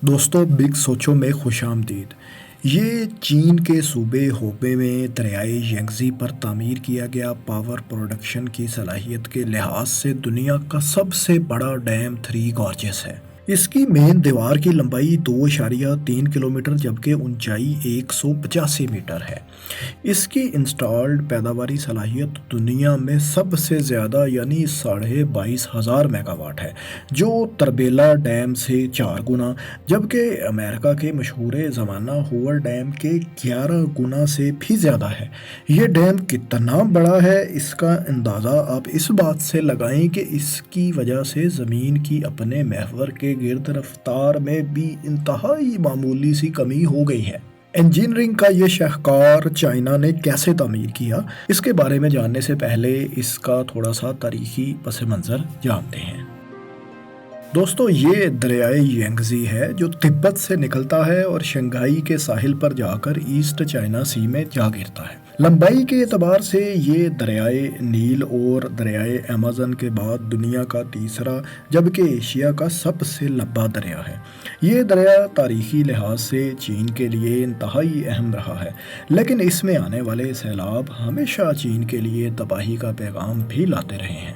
دوستو بگ سوچو میں خوش آمدید۔ یہ چین کے صوبے ہوبے میں دریائے ینگزی پر تعمیر کیا گیا پاور پروڈکشن کی صلاحیت کے لحاظ سے دنیا کا سب سے بڑا ڈیم تھری گارجز ہے۔ اس کی مین دیوار کی لمبائی 2.3 کلومیٹر جبکہ اونچائی 185 میٹر ہے۔ اس کی انسٹالڈ پیداواری صلاحیت دنیا میں سب سے زیادہ یعنی 22,500 میگا واٹ ہے، جو تربیلا ڈیم سے 4 گنا جبکہ امریکہ کے مشہور زمانہ ہوور ڈیم کے 11 گنا سے بھی زیادہ ہے۔ یہ ڈیم کتنا بڑا ہے اس کا اندازہ آپ اس بات سے لگائیں کہ اس کی وجہ سے زمین کی اپنے محور کے گرد رفتار میں بھی انتہائی معمولی سی کمی ہو گئی ہے۔ انجینئرنگ کا یہ شاہکار چائنا نے کیسے تعمیر کیا، اس کے بارے میں جاننے سے پہلے اس کا تھوڑا سا تاریخی پس منظر جانتے ہیں۔ دوستو یہ دریائے ینگزی ہے جو تبت سے نکلتا ہے اور شنگھائی کے ساحل پر جا کر ایسٹ چائنا سی میں جا گرتا ہے۔ لمبائی کے اعتبار سے یہ دریائے نیل اور دریائے ایمیزن کے بعد دنیا کا تیسرا جبکہ ایشیا کا سب سے لمبا دریا ہے۔ یہ دریا تاریخی لحاظ سے چین کے لیے انتہائی اہم رہا ہے، لیکن اس میں آنے والے سیلاب ہمیشہ چین کے لیے تباہی کا پیغام بھی لاتے رہے ہیں۔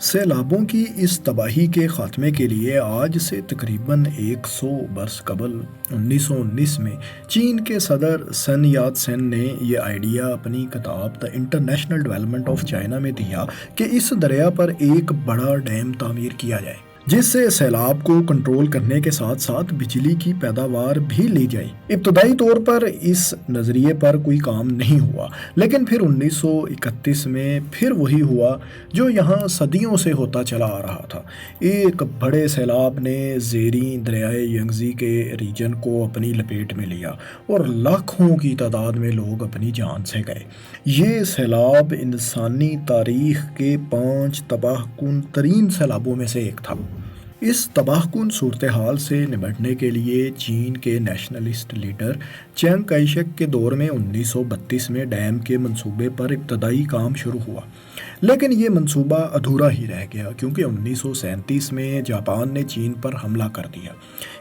سیلابوں کی اس تباہی کے خاتمے کے لیے آج سے تقریباً 100 برس قبل 1919 میں چین کے صدر سن یات سین نے یہ آئیڈیا اپنی کتاب the international development of China میں دیا کہ اس دریا پر ایک بڑا ڈیم تعمیر کیا جائے جس سے سیلاب کو کنٹرول کرنے کے ساتھ ساتھ بجلی کی پیداوار بھی لی جائے۔ ابتدائی طور پر اس نظریے پر کوئی کام نہیں ہوا، لیکن پھر 1931 میں پھر وہی ہوا جو یہاں صدیوں سے ہوتا چلا آ رہا تھا۔ ایک بڑے سیلاب نے زیریں دریائے ینگزی کے ریجن کو اپنی لپیٹ میں لیا اور لاکھوں کی تعداد میں لوگ اپنی جان سے گئے۔ یہ سیلاب انسانی تاریخ کے 5 تباہ کن ترین سیلابوں میں سے ایک تھا۔ اس تباہ کن صورتحال سے نمٹنے کے لیے چین کے نیشنلسٹ لیڈر چیانگ کائی شیک کے دور میں 1932 میں ڈیم کے منصوبے پر ابتدائی کام شروع ہوا، لیکن یہ منصوبہ ادھورا ہی رہ گیا کیونکہ 1937 میں جاپان نے چین پر حملہ کر دیا۔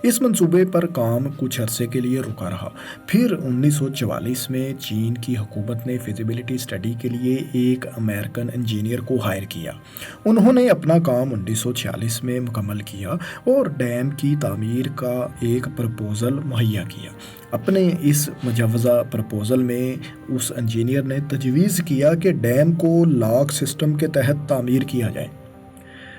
اس منصوبے پر کام کچھ عرصے کے لیے رکا رہا۔ پھر 1944 میں چین کی حکومت نے فیزیبلٹی اسٹڈی کے لیے ایک امریکن انجینئر کو ہائر کیا۔ انہوں نے اپنا کام 1946 میں مکمل کیا اور ڈیم کی تعمیر کا ایک پرپوزل مہیا کیا۔ اپنے اس مجوزہ پرپوزل میں اس انجینئر نے تجویز کیا کہ ڈیم کو لاک سسٹم کے تحت تعمیر کیا جائے،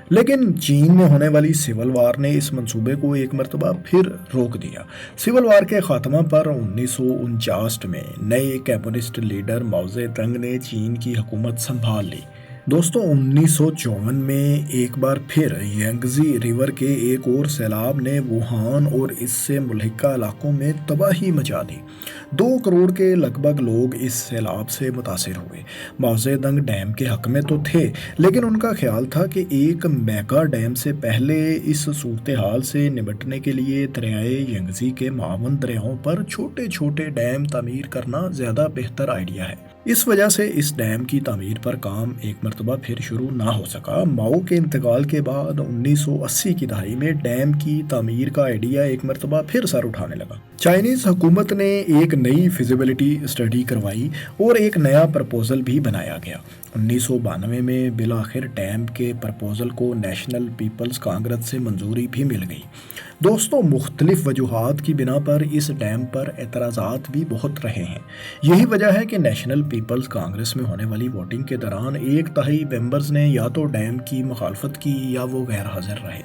لیکن چین میں ہونے والی سول وار نے اس منصوبے کو ایک مرتبہ پھر روک دیا۔ سول وار کے خاتمہ پر 1949 میں نئے کمیونسٹ لیڈر ماؤ زے تنگ نے چین کی حکومت سنبھال لی۔ دوستو 1954 میں ایک بار پھر ینگزی ریور کے ایک اور سیلاب نے ووہان اور اس سے ملحقہ علاقوں میں تباہی مچا دی۔ 2 کروڑ کے لگ بھگ لوگ اس سیلاب سے متاثر ہوئے۔ ماؤ زے دنگ ڈیم کے حق میں تو تھے، لیکن ان کا خیال تھا کہ ایک میگا ڈیم سے پہلے اس صورتحال سے نمٹنے کے لیے دریائے ینگزی کے معاون دریاؤں پر چھوٹے چھوٹے ڈیم تعمیر کرنا زیادہ بہتر آئیڈیا ہے۔ اس وجہ سے اس ڈیم کی تعمیر پر کام ایک مرتبہ پھر شروع نہ ہو سکا۔ ماؤ کے انتقال کے بعد 1980 کی دہائی میں ڈیم کی تعمیر کا آئیڈیا ایک مرتبہ پھر سر اٹھانے لگا۔ چائنیز حکومت نے ایک نئی فیزیبلٹی اسٹڈی کروائی اور ایک نیا پرپوزل بھی بنایا گیا۔ 1992 میں بالآخر ڈیم کے پرپوزل کو نیشنل پیپلز کانگریس سے منظوری بھی مل گئی۔ دوستو مختلف وجوہات کی بنا پر اس ڈیم پر اعتراضات بھی بہت رہے ہیں۔ یہی وجہ ہے کہ نیشنل پیپلز کانگریس میں ہونے والی ووٹنگ کے دوران 1/3 ممبرز نے یا تو ڈیم کی مخالفت کی یا وہ غیر حاضر رہے۔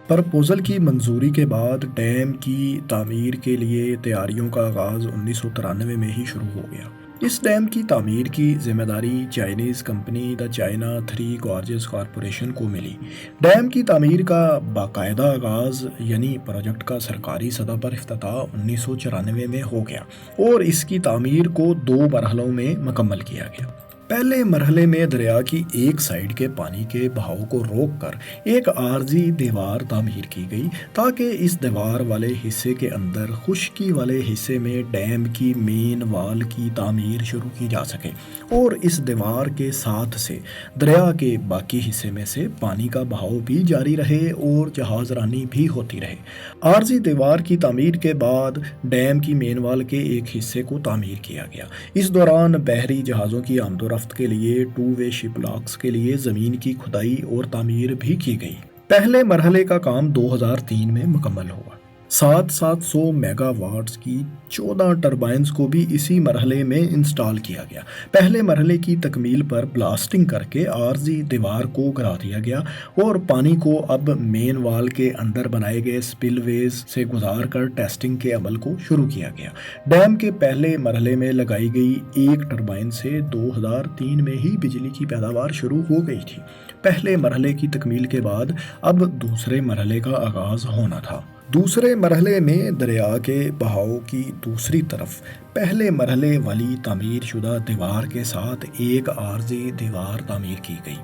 پرپوزل کی منظوری کے بعد ڈیم کی تعمیر کے لیے تیاریوں کا آغاز 1993 میں ہی شروع ہو گیا۔ اس ڈیم کی تعمیر کی ذمہ داری چائنیز کمپنی دی چائنا تھری گارجز کارپوریشن کو ملی۔ ڈیم کی تعمیر کا باقاعدہ آغاز یعنی پروجیکٹ کا سرکاری سطح پر افتتاح 1994 میں ہو گیا اور اس کی تعمیر کو 2 مرحلوں میں مکمل کیا گیا۔ پہلے مرحلے میں دریا کی ایک سائیڈ کے پانی کے بہاؤ کو روک کر ایک عارضی دیوار تعمیر کی گئی تاکہ اس دیوار والے حصے کے اندر خشکی والے حصے میں ڈیم کی مین وال کی تعمیر شروع کی جا سکے اور اس دیوار کے ساتھ سے دریا کے باقی حصے میں سے پانی کا بہاؤ بھی جاری رہے اور جہاز رانی بھی ہوتی رہے۔ عارضی دیوار کی تعمیر کے بعد ڈیم کی مین وال کے ایک حصے کو تعمیر کیا گیا۔ اس دوران بحری جہازوں کی آمد و رفت کے لیے 2 وے شپ لاکس کے لیے زمین کی کھدائی اور تعمیر بھی کی گئی۔ پہلے مرحلے کا کام 2003 میں مکمل ہوا۔ 700 میگا واٹس کی 14 ٹربائنز کو بھی اسی مرحلے میں انسٹال کیا گیا۔ پہلے مرحلے کی تکمیل پر بلاسٹنگ کر کے عارضی دیوار کو گرا دیا گیا اور پانی کو اب مین وال کے اندر بنائے گئے سپل ویز سے گزار کر ٹیسٹنگ کے عمل کو شروع کیا گیا۔ ڈیم کے پہلے مرحلے میں لگائی گئی ایک ٹربائن سے 2003 میں ہی بجلی کی پیداوار شروع ہو گئی تھی۔ پہلے مرحلے کی تکمیل کے بعد اب دوسرے مرحلے کا آغاز ہونا تھا۔ دوسرے مرحلے میں دریا کے بہاؤ کی دوسری طرف پہلے مرحلے والی تعمیر شدہ دیوار کے ساتھ ایک عارضی دیوار تعمیر کی گئی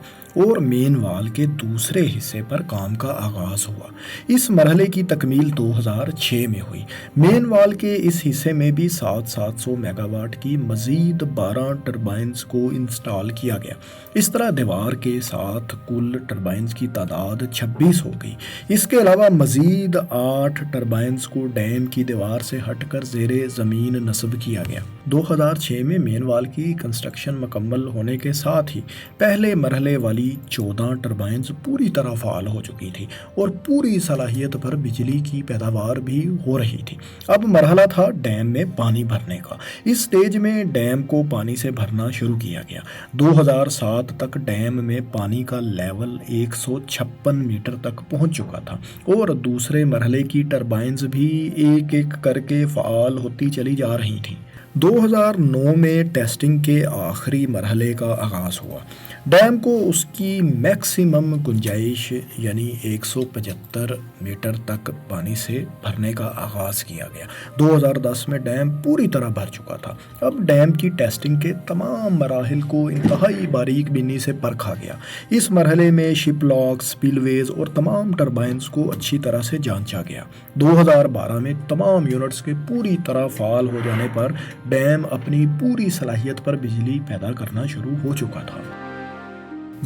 اور مین وال کے دوسرے حصے پر کام کا آغاز ہوا۔ اس مرحلے کی تکمیل 2006 میں ہوئی۔ مین وال کے اس حصے میں بھی 700 میگا واٹ کی مزید 12 ٹربائنز کو انسٹال کیا گیا۔ اس طرح دیوار کے ساتھ کل ٹربائنز کی تعداد 26 ہو گئی۔ اس کے علاوہ مزید 8 ٹربائنز کو ڈیم کی دیوار سے ہٹ کر زیر زمین نصب کیا گیا۔ 2006 میں مین وال کی کنسٹرکشن مکمل ہونے کے ساتھ ہی پہلے مرحلے والی 14 ٹربائنز پوری طرح فعال ہو چکی تھی اور پوری صلاحیت پر بجلی کی پیداوار بھی ہو رہی تھی۔ اب مرحلہ تھا ڈیم میں پانی بھرنے کا۔ اس سٹیج میں ڈیم کو پانی سے بھرنا شروع کیا گیا۔ 2007 تک ڈیم میں پانی کا لیول 156 میٹر تک پہنچ چکا تھا اور دوسرے مرحلے کی ٹربائنز بھی ایک ایک کر کے فعال ہوتی چلی جا رہی تھیں۔ 2009 میں ٹیسٹنگ کے آخری مرحلے کا آغاز ہوا۔ ڈیم کو اس کی میکسیمم گنجائش یعنی 175 میٹر تک پانی سے بھرنے کا آغاز کیا گیا۔ 2010 میں ڈیم پوری طرح بھر چکا تھا۔ اب ڈیم کی ٹیسٹنگ کے تمام مراحل کو انتہائی باریک بینی سے پرکھا گیا۔ اس مرحلے میں شپ لاکس، سپل ویز اور تمام ٹربائنز کو اچھی طرح سے جانچا گیا۔ 2012 میں تمام یونٹس کے پوری طرح فعال ہو جانے پر ڈیم اپنی پوری صلاحیت پر بجلی پیدا کرنا شروع ہو چکا تھا۔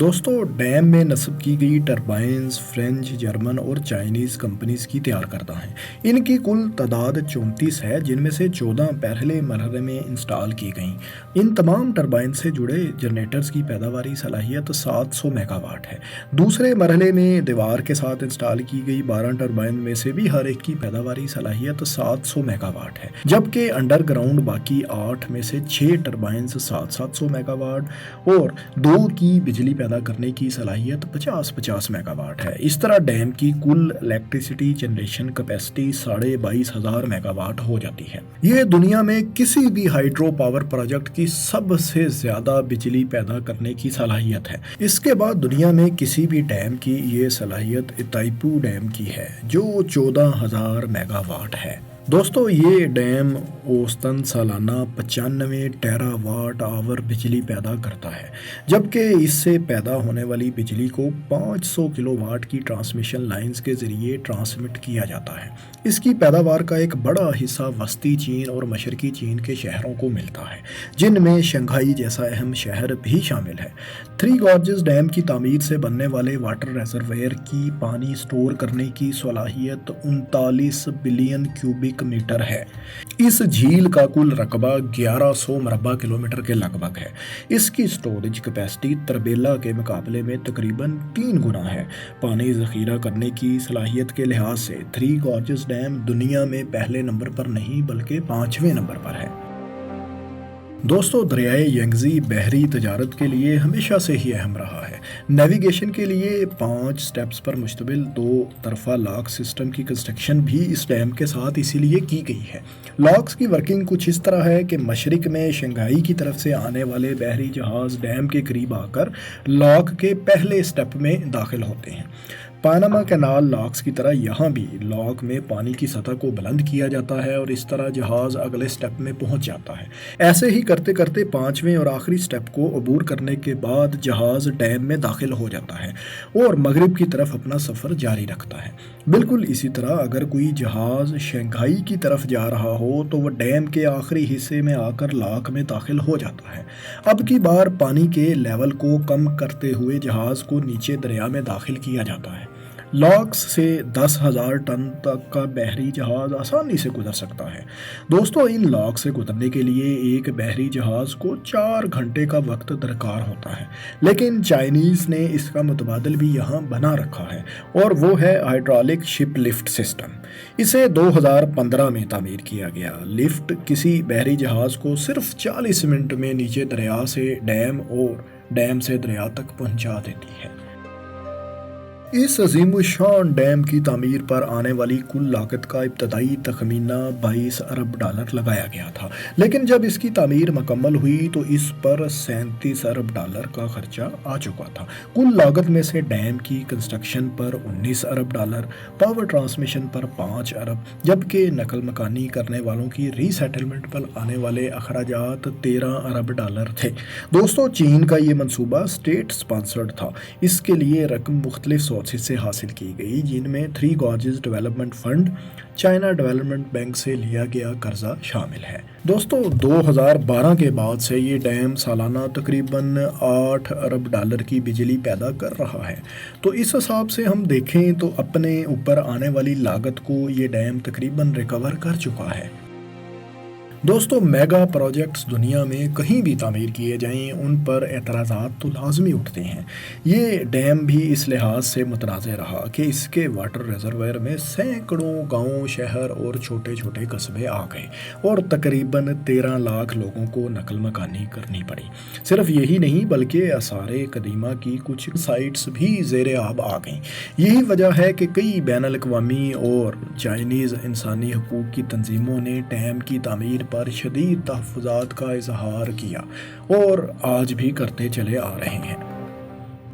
دوستو، ڈیم میں نصب کی گئی ٹربائنز فرینچ، جرمن اور چائنیز کمپنیز کی تیار کردہ ہیں۔ ان کی کل تعداد 34 ہے، جن میں سے 14 پہلے مرحلے میں انسٹال کی گئیں۔ ان تمام ٹربائن سے جڑے جنریٹرز کی پیداواری صلاحیت 700 میگا واٹ ہے۔ دوسرے مرحلے میں دیوار کے ساتھ انسٹال کی گئی 12 ٹربائن میں سے بھی ہر ایک کی پیداواری صلاحیت 700 میگا واٹ ہے، جبکہ انڈر گراؤنڈ باقی 8 میں سے 6 ٹربائنز 700 میگا واٹ اور 2 کی بجلی پیدا کرنے کی صلاحیت 50 میگا واٹ ہے۔ اس طرح ڈیم کی کل electricity generation capacity 22,500 mega watt ہو جاتی ہے۔ یہ دنیا میں کسی بھی ہائیڈرو پاور پروجیکٹ کی سب سے زیادہ بجلی پیدا کرنے کی صلاحیت ہے۔ اس کے بعد دنیا میں کسی بھی ڈیم کی یہ صلاحیت ایتائپو ڈیم کی ہے، جو 14,000 میگا واٹ ہے۔ دوستو، یہ ڈیم اوسطاً سالانہ 95 ٹیرا واٹ آور بجلی پیدا کرتا ہے، جبکہ اس سے پیدا ہونے والی بجلی کو 500 کلو واٹ کی ٹرانسمیشن لائنز کے ذریعے ٹرانسمٹ کیا جاتا ہے۔ اس کی پیداوار کا ایک بڑا حصہ وسطی چین اور مشرقی چین کے شہروں کو ملتا ہے، جن میں شنگھائی جیسا اہم شہر بھی شامل ہے۔ تھری گارجز ڈیم کی تعمیر سے بننے والے واٹر ریزرویئر کی پانی سٹور کرنے کی صلاحیت 39 بلین کیوبک میٹر ہے۔ اس جھیل کا کل رقبہ 1100 مربع کلومیٹر کے لگ بھگ ہے۔ اس کی سٹوریج کیپیسٹی تربیلا کے مقابلے میں تقریباً 3 گنا ہے۔ پانی ذخیرہ کرنے کی صلاحیت کے لحاظ سے تھری گارجز ڈیم دنیا میں پہلے نمبر پر نہیں بلکہ 5ویں نمبر پر ہے۔ دوستو، دریائے ینگزی بحری تجارت کے لیے ہمیشہ سے ہی اہم رہا ہے۔ نیویگیشن کے لیے 5 سٹیپس پر مشتمل 2 طرفہ لاک سسٹم کی کنسٹرکشن بھی اس ڈیم کے ساتھ اسی لیے کی گئی ہے۔ لاکس کی ورکنگ کچھ اس طرح ہے کہ مشرق میں شنگھائی کی طرف سے آنے والے بحری جہاز ڈیم کے قریب آ کر لاک کے پہلے سٹیپ میں داخل ہوتے ہیں۔ پاناما کینال لاکس کی طرح یہاں بھی لاک میں پانی کی سطح کو بلند کیا جاتا ہے اور اس طرح جہاز اگلے سٹیپ میں پہنچ جاتا ہے۔ ایسے ہی کرتے کرتے 5ویں اور آخری سٹیپ کو عبور کرنے کے بعد جہاز ڈیم میں داخل ہو جاتا ہے اور مغرب کی طرف اپنا سفر جاری رکھتا ہے۔ بالکل اسی طرح اگر کوئی جہاز شنگھائی کی طرف جا رہا ہو تو وہ ڈیم کے آخری حصے میں آ کر لاک میں داخل ہو جاتا ہے۔ اب کی بار پانی کے لیول کو کم کرتے ہوئے جہاز کو نیچے دریا میں داخل کیا جاتا ہے۔ لاکس سے 10,000 ٹن تک کا بحری جہاز آسانی سے گزر سکتا ہے۔ دوستو ان لاک سے گزرنے کے لیے ایک بحری جہاز کو 4 گھنٹے کا وقت درکار ہوتا ہے، لیکن چائنیز نے اس کا متبادل بھی یہاں بنا رکھا ہے اور وہ ہے ہائیڈرولک شپ لفٹ سسٹم۔ اسے 2015 میں تعمیر کیا گیا۔ لفٹ کسی بحری جہاز کو صرف 40 منٹ میں نیچے دریا سے ڈیم اور ڈیم سے دریا تک پہنچا دیتی ہے۔ اس عظیم الشان ڈیم کی تعمیر پر آنے والی کل لاگت کا ابتدائی تخمینہ 22 ارب ڈالر لگایا گیا تھا، لیکن جب اس کی تعمیر مکمل ہوئی تو اس پر 37 ارب ڈالر کا خرچہ آ چکا تھا۔ کل لاگت میں سے ڈیم کی کنسٹرکشن پر 19 ارب ڈالر، پاور ٹرانسمیشن پر 5 ارب، جبکہ نقل مکانی کرنے والوں کی ری سیٹلمنٹ پر آنے والے اخراجات 13 ارب ڈالر تھے۔ دوستو چین کا یہ منصوبہ اسٹیٹ سپانسرڈ تھا۔ اس کے لیے رقم مختلف سورسز سے حاصل کی گئی، جن میں 3 Gorges development fund, China development bank سے لیا گیا قرضہ شامل ہے۔ دوستو 2012 کے بعد سے یہ ڈیم سالانہ تقریباً 8 ارب ڈالر کی بجلی پیدا کر رہا ہے۔ تو اس حساب سے ہم دیکھیں تو اپنے اوپر آنے والی لاگت کو یہ ڈیم تقریباً ریکور کر چکا ہے۔ دوستو میگا پروجیکٹس دنیا میں کہیں بھی تعمیر کیے جائیں ان پر اعتراضات تو لازمی اٹھتے ہیں۔ یہ ڈیم بھی اس لحاظ سے متنازع رہا کہ اس کے واٹر ریزروائر میں سینکڑوں گاؤں، شہر اور چھوٹے چھوٹے قصبے آ گئے اور تقریباً 13 لاکھ لوگوں کو نقل مکانی کرنی پڑی۔ صرف یہی نہیں بلکہ آثار قدیمہ کی کچھ سائٹس بھی زیر آب آ گئیں۔ یہی وجہ ہے کہ کئی بین الاقوامی اور چائنیز انسانی حقوق کی تنظیموں نے ڈیم کی تعمیر پر شدید تحفظات کا اظہار کیا اور آج بھی کرتے چلے آ رہے ہیں۔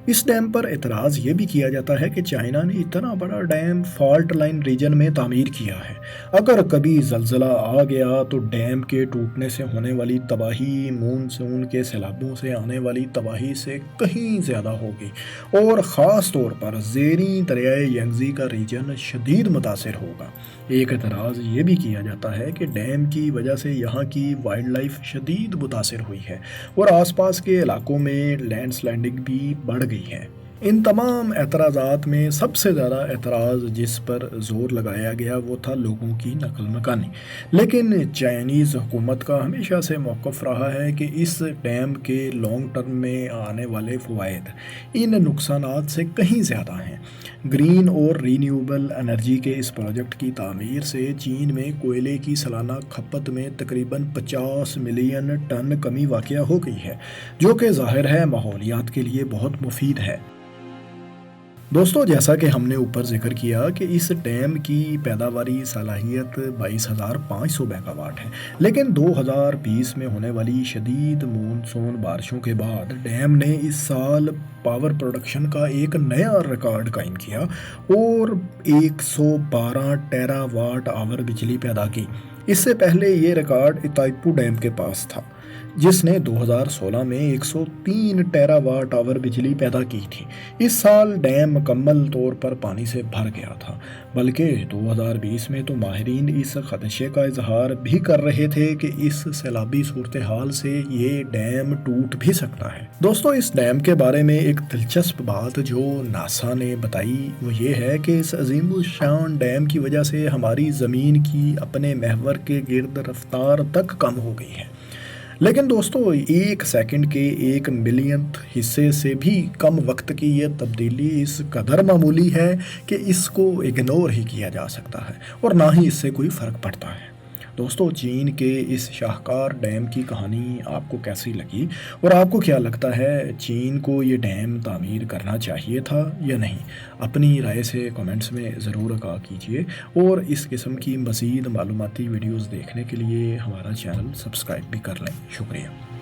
اس ڈیم پر اعتراض یہ بھی کیا جاتا ہے کہ چائنا نے اتنا بڑا ڈیم فالٹ لائن ریجن میں تعمیر کیا ہے۔ اگر کبھی زلزلہ آ گیا تو ڈیم کے ٹوٹنے سے ہونے والی تباہی مون سون کے سیلابوں سے آنے والی تباہی سے کہیں زیادہ ہوگی اور خاص طور پر زیریں دریائے ینگزی کا ریجن شدید متاثر ہوگا۔ ایک اعتراض یہ بھی کیا جاتا ہے کہ ڈیم کی وجہ سے یہاں کی وائلڈ لائف شدید متاثر ہوئی ہے اور آس پاس کے علاقوں میں لینڈ سلائڈنگ بھی بڑھ گئی ہے۔ ان تمام اعتراضات میں سب سے زیادہ اعتراض جس پر زور لگایا گیا وہ تھا لوگوں کی نقل مکانی، لیکن چائنیز حکومت کا ہمیشہ سے موقف رہا ہے کہ اس ڈیم کے لانگ ٹرم میں آنے والے فوائد ان نقصانات سے کہیں زیادہ ہیں۔ گرین اور رینیوبل انرجی کے اس پروجیکٹ کی تعمیر سے چین میں کوئلے کی سالانہ کھپت میں تقریباً 50 ملین ٹن کمی واقع ہو گئی ہے، جو کہ ظاہر ہے ماحولیات کے لیے بہت مفید ہے۔ دوستو جیسا کہ ہم نے اوپر ذکر کیا کہ اس ڈیم کی پیداواری صلاحیت 22,500 میگا واٹ ہے، لیکن 2020 میں ہونے والی شدید مون سون بارشوں کے بعد ڈیم نے اس سال پاور پروڈکشن کا ایک نیا ریکارڈ قائم کیا اور 112 ٹیرا واٹ آور بجلی پیدا کی۔ اس سے پہلے یہ ریکارڈ ایتائپو ڈیم کے پاس تھا، جس نے 2016 میں 103 ٹیرا واٹ آور بجلی پیدا کی تھی۔ اس سال ڈیم مکمل طور پر پانی سے بھر گیا تھا، بلکہ 2020 میں تو ماہرین اس خدشے کا اظہار بھی کر رہے تھے کہ اس سیلابی صورتحال سے یہ ڈیم ٹوٹ بھی سکتا ہے۔ دوستو اس ڈیم کے بارے میں ایک دلچسپ بات جو ناسا نے بتائی وہ یہ ہے کہ اس عظیم الشان ڈیم کی وجہ سے ہماری زمین کی اپنے محور کے گرد رفتار تک کم ہو گئی ہے، لیکن دوستو 1 سیکنڈ کے 1 ملینتھ حصے سے بھی کم وقت کی یہ تبدیلی اس قدر معمولی ہے کہ اس کو اگنور ہی کیا جا سکتا ہے اور نہ ہی اس سے کوئی فرق پڑتا ہے۔ دوستو چین کے اس شاہکار ڈیم کی کہانی آپ کو کیسی لگی اور آپ کو کیا لگتا ہے چین کو یہ ڈیم تعمیر کرنا چاہیے تھا یا نہیں؟ اپنی رائے سے کمنٹس میں ضرور آگاہ کیجیے اور اس قسم کی مزید معلوماتی ویڈیوز دیکھنے کے لیے ہمارا چینل سبسکرائب بھی کر لیں۔ شکریہ۔